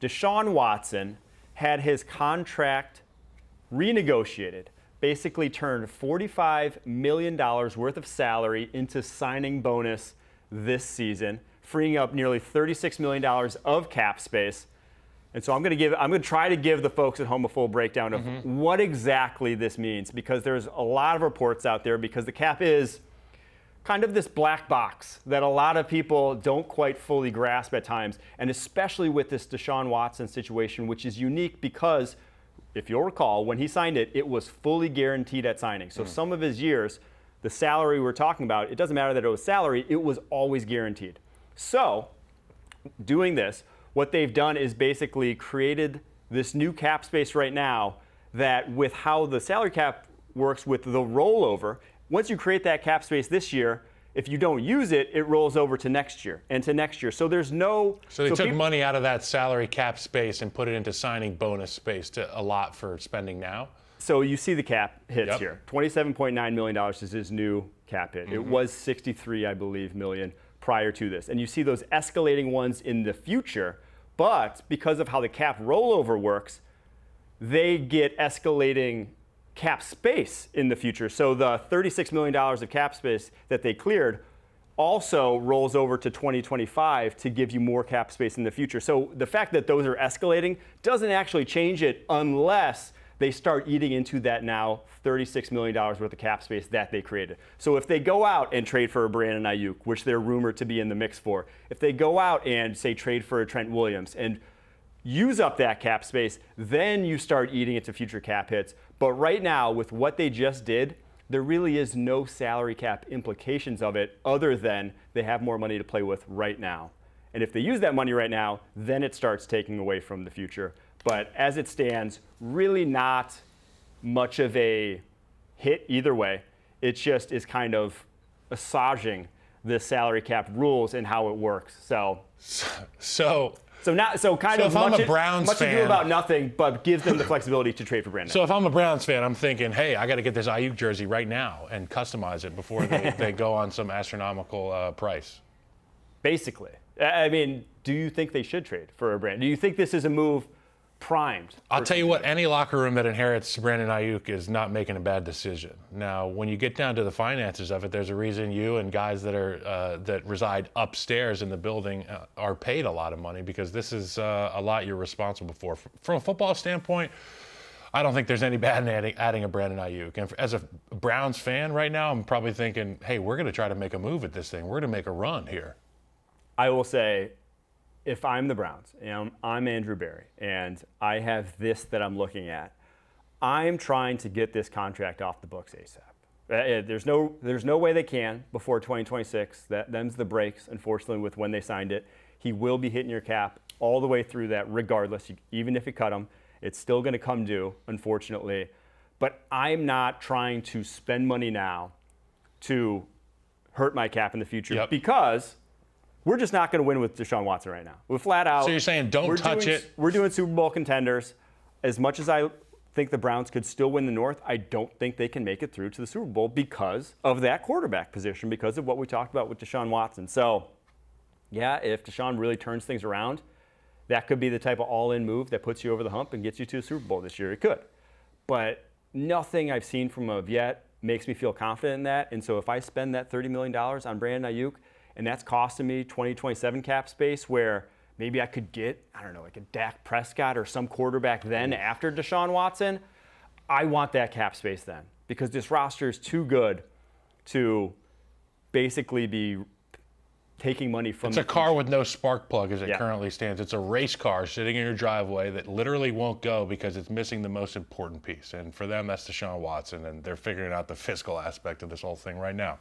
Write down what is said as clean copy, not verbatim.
Deshaun Watson had his contract renegotiated, basically turned $45 million worth of salary into signing bonus this season, freeing up nearly $36 million of cap space. And so I'm going to try to give the folks at home a full breakdown of what exactly this means, because there's a lot of reports out there, because the cap is kind of this black box that a lot of people don't quite fully grasp at times, and especially with this Deshaun Watson situation, which is unique because, if you'll recall, when he signed it, it was fully guaranteed at signing. So some of his years, the salary we're talking about, it doesn't matter that it was salary, it was always guaranteed. So doing this, what they've done is basically created this new cap space right now that, with how the salary cap works with the rollover, once you create that cap space this year, if you don't use it, it rolls over to next year and to next year. So there's no... So they took money out of that salary cap space and put it into signing bonus space to allot for spending now? So you see the cap hits here. $27.9 million is his new cap hit. It was 63, I believe, million prior to this. And you see those escalating ones in the future, but because of how the cap rollover works, they get escalating cap space in the future. So the $36 million of cap space that they cleared also rolls over to 2025 to give you more cap space in the future. So the fact that those are escalating doesn't actually change it unless they start eating into that now $36 million worth of cap space that they created. So if they go out and trade for a Brandon Ayuk, which they're rumored to be in the mix for, if they go out and, say, trade for a Trent Williams and use up that cap space, then you start eating into future cap hits. But right now, with what they just did, there really is no salary cap implications of it other than they have more money to play with right now. And if they use that money right now, then it starts taking away from the future. But as it stands, really not much of a hit either way. It just is kind of massaging the salary cap rules and how it works. So if I'm a Browns fan, ado about nothing, but gives them the flexibility to trade for Brandon. So if I'm a Browns fan, I'm thinking, hey, I got to get this Ayuk jersey right now and customize it before they go on some astronomical price. Basically. I mean, do you think they should trade for a Brandon? Do you think this is a move primed? I'll tell you what, any locker room that inherits Brandon Ayuk is not making a bad decision. Now, when you get down to the finances of it, there's a reason you and guys that are that reside upstairs in the building are paid a lot of money, because this is a lot you're responsible for. From a football standpoint, I don't think there's any bad in adding a Brandon Ayuk. And as a Browns fan right now, I'm probably thinking, hey, we're going to try to make a move at this thing. We're going to make a run here. I will say, if I'm the Browns, and I'm Andrew Berry, and I have this that I'm looking at, I'm trying to get this contract off the books ASAP. There's no way they can before 2026. Them's the breaks, unfortunately, with when they signed it. He will be hitting your cap all the way through that regardless. Even if you cut him, it's still going to come due, unfortunately. But I'm not trying to spend money now to hurt my cap in the future, because we're just not going to win with Deshaun Watson right now. We're flat out. So you're saying don't touch it? We're doing Super Bowl contenders. As much as I think the Browns could still win the North, I don't think they can make it through to the Super Bowl because of that quarterback position, because of what we talked about with Deshaun Watson. So, yeah, if Deshaun really turns things around, that could be the type of all-in move that puts you over the hump and gets you to a Super Bowl this year. It could. But nothing I've seen from him yet makes me feel confident in that. And so if I spend that $30 million on Brandon Ayuk, and that's costing me 2027 cap space, where maybe I could get, I don't know, like a Dak Prescott or some quarterback then after Deshaun Watson, I want that cap space then, because this roster is too good to basically be taking money from. It's a car with no spark plug as it currently stands. It's a race car sitting in your driveway that literally won't go because it's missing the most important piece. And for them, that's Deshaun Watson, and they're figuring out the fiscal aspect of this whole thing right now.